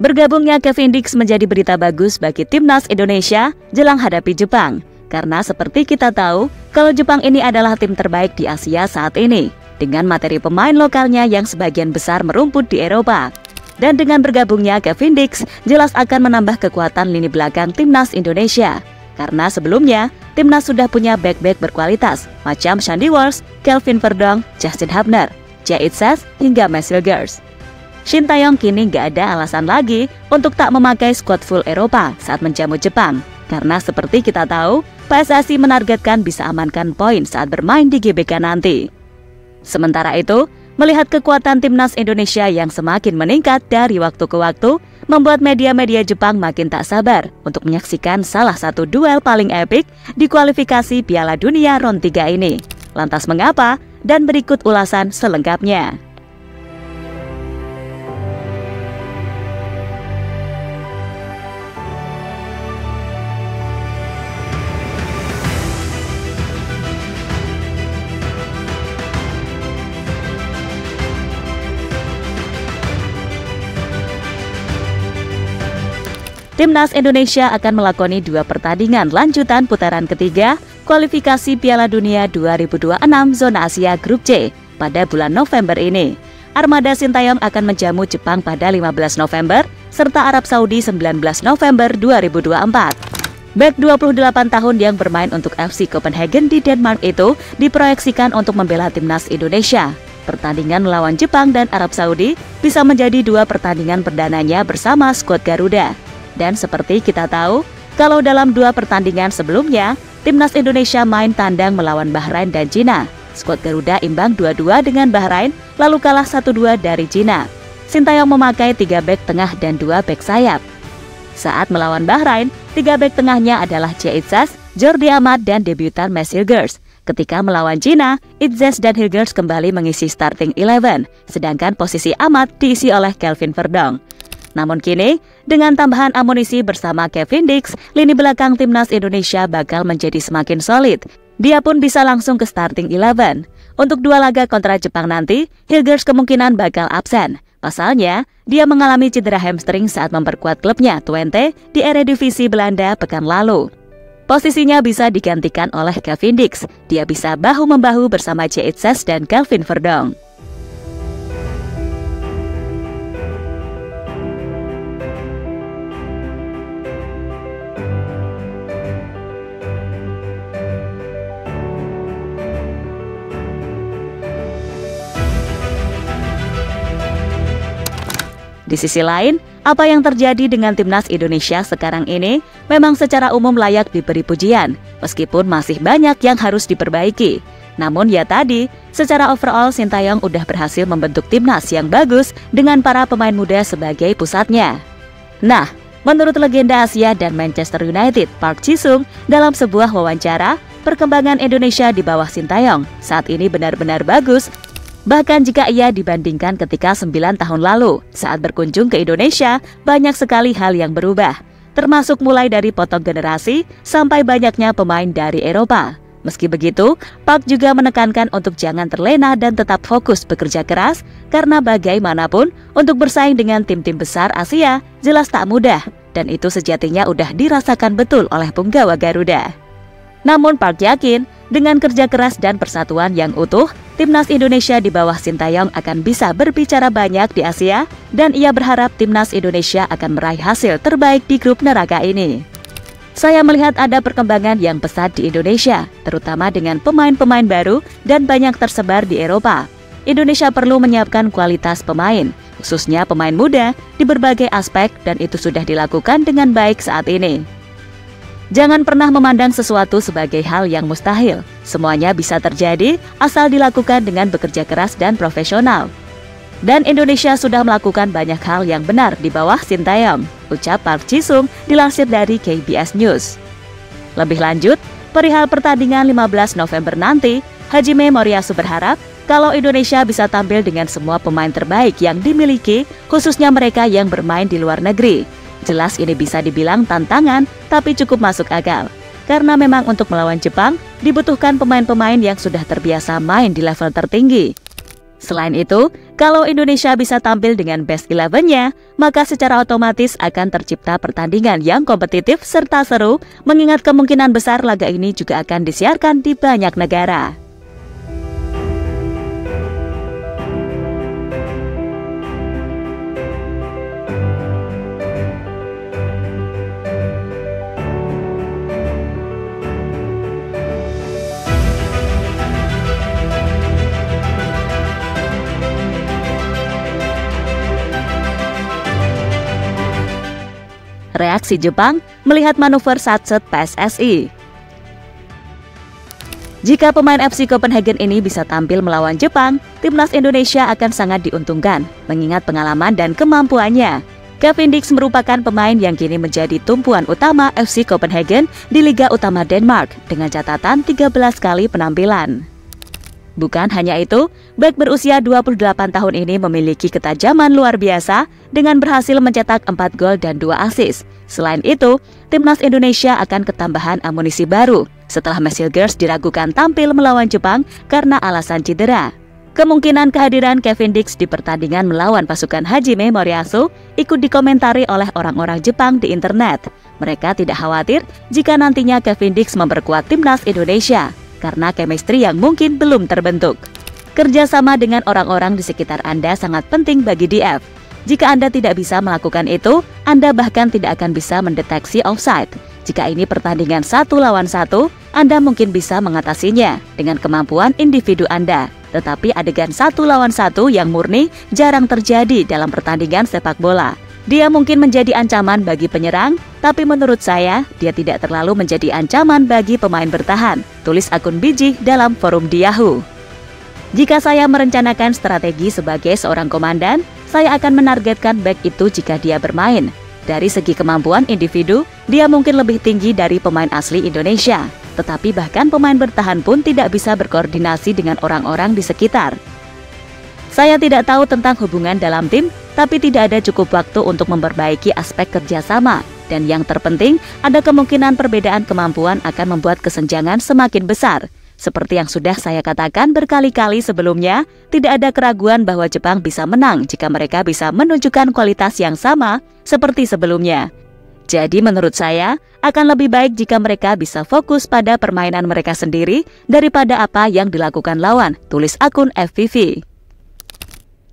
Bergabungnya Kevin Dix menjadi berita bagus bagi timnas Indonesia jelang hadapi Jepang. Karena seperti kita tahu, kalau Jepang ini adalah tim terbaik di Asia saat ini, dengan materi pemain lokalnya yang sebagian besar merumput di Eropa. Dan dengan bergabungnya Kevin Dix, jelas akan menambah kekuatan lini belakang timnas Indonesia. Karena sebelumnya, timnas sudah punya back-back berkualitas, macam Shandy Walsh, Kelvin Verdong, Justin Hubner, Jay Itzes, hingga Max Hilgers. Shin Tae-yong kini gak ada alasan lagi untuk tak memakai skuad full Eropa saat menjamu Jepang. Karena seperti kita tahu, PSSI menargetkan bisa amankan poin saat bermain di GBK nanti. Sementara itu, melihat kekuatan timnas Indonesia yang semakin meningkat dari waktu ke waktu, membuat media-media Jepang makin tak sabar untuk menyaksikan salah satu duel paling epik di kualifikasi Piala Dunia Round 3 ini. Lantas mengapa? Dan berikut ulasan selengkapnya. Timnas Indonesia akan melakoni 2 pertandingan lanjutan putaran ketiga kualifikasi Piala Dunia 2026 Zona Asia Grup C pada bulan November ini. Armada Sintayong akan menjamu Jepang pada 15 November serta Arab Saudi 19 November 2024. Bek 28 tahun yang bermain untuk FC Copenhagen di Denmark itu diproyeksikan untuk membela timnas Indonesia. Pertandingan melawan Jepang dan Arab Saudi bisa menjadi 2 pertandingan perdananya bersama skuad Garuda. Dan seperti kita tahu, kalau dalam 2 pertandingan sebelumnya, timnas Indonesia main tandang melawan Bahrain dan Cina. Skuad Garuda imbang 2-2 dengan Bahrain, lalu kalah 1-2 dari Cina. Sintayong memakai 3 bek tengah dan 2 bek sayap. Saat melawan Bahrain, 3 bek tengahnya adalah Jay Itzes, Jordi Amat, dan debutan Max Hilgers. Ketika melawan Cina, Itzes dan Hilgers kembali mengisi starting 11, sedangkan posisi Amat diisi oleh Kelvin Verdong. Namun kini, dengan tambahan amunisi bersama Kevin Dix, lini belakang timnas Indonesia bakal menjadi semakin solid. Dia pun bisa langsung ke starting 11. Untuk 2 laga kontra Jepang nanti, Hilgers kemungkinan bakal absen. Pasalnya, dia mengalami cedera hamstring saat memperkuat klubnya Twente di Eredivisie Belanda pekan lalu. Posisinya bisa digantikan oleh Kevin Dix. Dia bisa bahu-membahu bersama Jay Itzes dan Kelvin Verdong. Di sisi lain, apa yang terjadi dengan timnas Indonesia sekarang ini memang secara umum layak diberi pujian, meskipun masih banyak yang harus diperbaiki. Namun ya tadi, secara overall Sintayong udah berhasil membentuk timnas yang bagus dengan para pemain muda sebagai pusatnya. Nah, menurut legenda Asia dan Manchester United Park Ji-sung dalam sebuah wawancara, perkembangan Indonesia di bawah Sintayong saat ini benar-benar bagus. Bahkan jika ia dibandingkan ketika 9 tahun lalu, saat berkunjung ke Indonesia, banyak sekali hal yang berubah. Termasuk mulai dari potong generasi, sampai banyaknya pemain dari Eropa. Meski begitu, Park juga menekankan untuk jangan terlena dan tetap fokus bekerja keras, karena bagaimanapun, untuk bersaing dengan tim-tim besar Asia, jelas tak mudah. Dan itu sejatinya udah dirasakan betul oleh punggawa Garuda. Namun Park yakin, dengan kerja keras dan persatuan yang utuh, timnas Indonesia di bawah Sintayong akan bisa berbicara banyak di Asia, dan ia berharap timnas Indonesia akan meraih hasil terbaik di grup neraka ini. Saya melihat ada perkembangan yang pesat di Indonesia, terutama dengan pemain-pemain baru dan banyak tersebar di Eropa. Indonesia perlu menyiapkan kualitas pemain, khususnya pemain muda, di berbagai aspek, dan itu sudah dilakukan dengan baik saat ini. Jangan pernah memandang sesuatu sebagai hal yang mustahil. Semuanya bisa terjadi asal dilakukan dengan bekerja keras dan profesional. Dan Indonesia sudah melakukan banyak hal yang benar di bawah Sintayong, ucap Park Ji-sung dilansir dari KBS News. Lebih lanjut, perihal pertandingan 15 November nanti, Hajime Moriyasu berharap kalau Indonesia bisa tampil dengan semua pemain terbaik yang dimiliki, khususnya mereka yang bermain di luar negeri. Jelas ini bisa dibilang tantangan, tapi cukup masuk akal. Karena memang untuk melawan Jepang, dibutuhkan pemain-pemain yang sudah terbiasa main di level tertinggi. Selain itu, kalau Indonesia bisa tampil dengan best 11-nya, maka secara otomatis akan tercipta pertandingan yang kompetitif serta seru, mengingat kemungkinan besar laga ini juga akan disiarkan di banyak negara. Reaksi Jepang melihat manuver satset PSSI. Jika pemain FC Copenhagen ini bisa tampil melawan Jepang, timnas Indonesia akan sangat diuntungkan, mengingat pengalaman dan kemampuannya. Kevin Dix merupakan pemain yang kini menjadi tumpuan utama FC Copenhagen di Liga Utama Denmark dengan catatan 13 kali penampilan. Bukan hanya itu, bek berusia 28 tahun ini memiliki ketajaman luar biasa dengan berhasil mencetak 4 gol dan 2 assist. Selain itu, timnas Indonesia akan ketambahan amunisi baru setelah Marcel Gers diragukan tampil melawan Jepang karena alasan cedera. Kemungkinan kehadiran Kevin Dix di pertandingan melawan pasukan Hajime Moriyasu ikut dikomentari oleh orang-orang Jepang di internet. Mereka tidak khawatir jika nantinya Kevin Dix memperkuat timnas Indonesia karena chemistry yang mungkin belum terbentuk. Kerjasama dengan orang-orang di sekitar Anda sangat penting bagi DF. Jika Anda tidak bisa melakukan itu, Anda bahkan tidak akan bisa mendeteksi offside. Jika ini pertandingan 1 lawan 1, Anda mungkin bisa mengatasinya dengan kemampuan individu Anda. Tetapi adegan 1 lawan 1 yang murni jarang terjadi dalam pertandingan sepak bola. Dia mungkin menjadi ancaman bagi penyerang, tapi menurut saya, dia tidak terlalu menjadi ancaman bagi pemain bertahan, tulis akun Biji dalam forum di Yahoo. Jika saya merencanakan strategi sebagai seorang komandan, saya akan menargetkan back itu jika dia bermain. Dari segi kemampuan individu, dia mungkin lebih tinggi dari pemain asli Indonesia. Tetapi bahkan pemain bertahan pun tidak bisa berkoordinasi dengan orang-orang di sekitar. Saya tidak tahu tentang hubungan dalam tim, tapi tidak ada cukup waktu untuk memperbaiki aspek kerjasama. Dan yang terpenting, ada kemungkinan perbedaan kemampuan akan membuat kesenjangan semakin besar. Seperti yang sudah saya katakan berkali-kali sebelumnya, tidak ada keraguan bahwa Jepang bisa menang jika mereka bisa menunjukkan kualitas yang sama seperti sebelumnya. Jadi menurut saya, akan lebih baik jika mereka bisa fokus pada permainan mereka sendiri daripada apa yang dilakukan lawan, tulis akun FVV.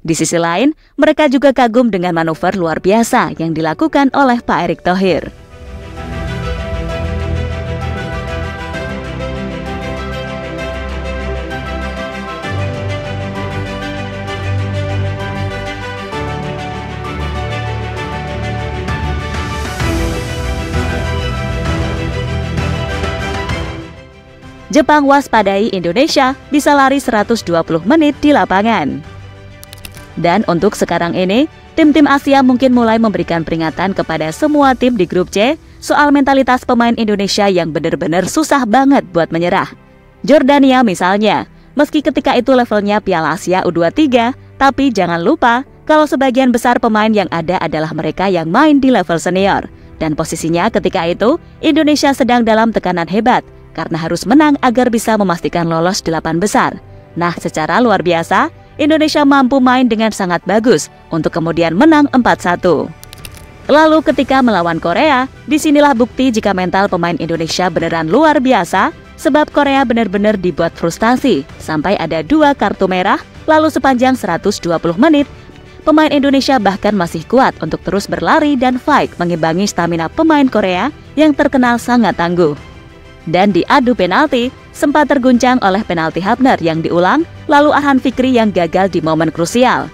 Di sisi lain, mereka juga kagum dengan manuver luar biasa yang dilakukan oleh Pak Erick Thohir. Jepang waspadai Indonesia bisa lari 120 menit di lapangan. Dan untuk sekarang ini, tim-tim Asia mungkin mulai memberikan peringatan kepada semua tim di grup C soal mentalitas pemain Indonesia yang benar-benar susah banget buat menyerah. Jordania misalnya, meski ketika itu levelnya Piala Asia U23, tapi jangan lupa kalau sebagian besar pemain yang ada adalah mereka yang main di level senior. Dan posisinya ketika itu, Indonesia sedang dalam tekanan hebat karena harus menang agar bisa memastikan lolos 8 besar. Nah, secara luar biasa, Indonesia mampu main dengan sangat bagus untuk kemudian menang 4-1. Lalu ketika melawan Korea, disinilah bukti jika mental pemain Indonesia beneran luar biasa, sebab Korea benar-benar dibuat frustasi sampai ada 2 kartu merah, lalu sepanjang 120 menit, pemain Indonesia bahkan masih kuat untuk terus berlari dan fight mengimbangi stamina pemain Korea yang terkenal sangat tangguh. Dan di adu penalti, sempat terguncang oleh penalti Hapner yang diulang, lalu Arhan Fikri yang gagal di momen krusial.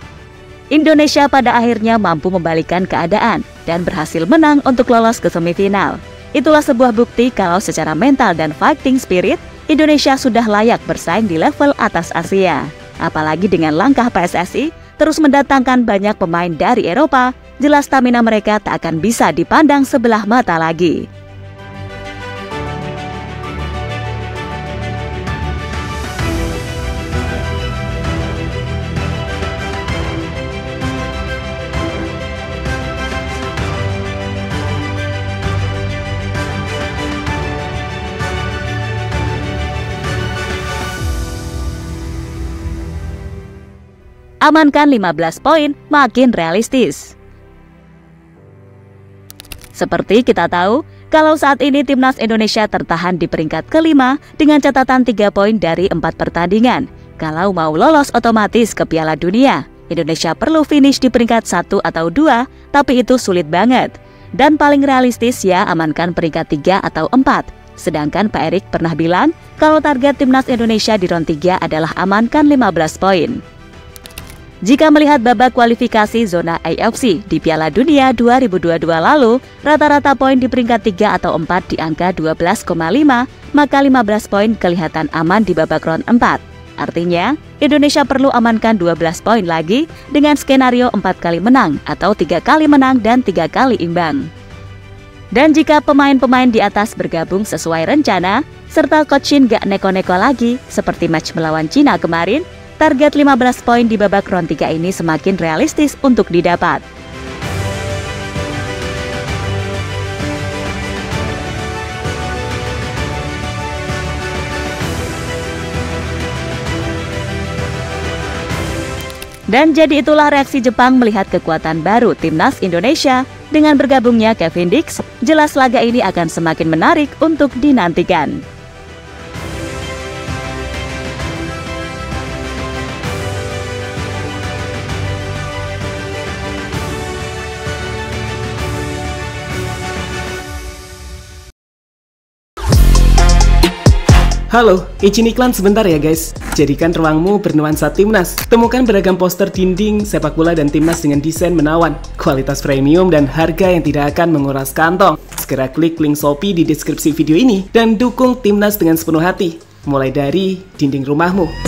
Indonesia pada akhirnya mampu membalikkan keadaan dan berhasil menang untuk lolos ke semifinal. Itulah sebuah bukti kalau secara mental dan fighting spirit, Indonesia sudah layak bersaing di level atas Asia. Apalagi dengan langkah PSSI terus mendatangkan banyak pemain dari Eropa, jelas stamina mereka tak akan bisa dipandang sebelah mata lagi. amankan 15 poin makin realistis. Seperti kita tahu, kalau saat ini Timnas Indonesia tertahan di peringkat kelima dengan catatan 3 poin dari 4 pertandingan. Kalau mau lolos otomatis ke Piala Dunia, Indonesia perlu finish di peringkat 1 atau 2, tapi itu sulit banget. Dan paling realistis ya amankan peringkat 3 atau 4. Sedangkan Pak Erik pernah bilang kalau target Timnas Indonesia di round 3 adalah amankan 15 poin. Jika melihat babak kualifikasi zona AFC di Piala Dunia 2022 lalu, rata-rata poin di peringkat 3 atau 4 di angka 12,5, maka 15 poin kelihatan aman di babak round 4. Artinya, Indonesia perlu amankan 12 poin lagi dengan skenario 4 kali menang atau 3 kali menang dan 3 kali imbang. Dan jika pemain-pemain di atas bergabung sesuai rencana, serta Coach Shin gak neko-neko lagi seperti match melawan Cina kemarin, target 15 poin di babak round 3 ini semakin realistis untuk didapat. Dan jadi itulah reaksi Jepang melihat kekuatan baru Timnas Indonesia. Dengan bergabungnya Kevin Dix, jelas laga ini akan semakin menarik untuk dinantikan. Halo, izin iklan sebentar ya guys. Jadikan ruangmu bernuansa Timnas. Temukan beragam poster dinding, sepak bola dan Timnas dengan desain menawan, kualitas premium dan harga yang tidak akan menguras kantong. Segera klik link Shopee di deskripsi video ini dan dukung Timnas dengan sepenuh hati. Mulai dari dinding rumahmu.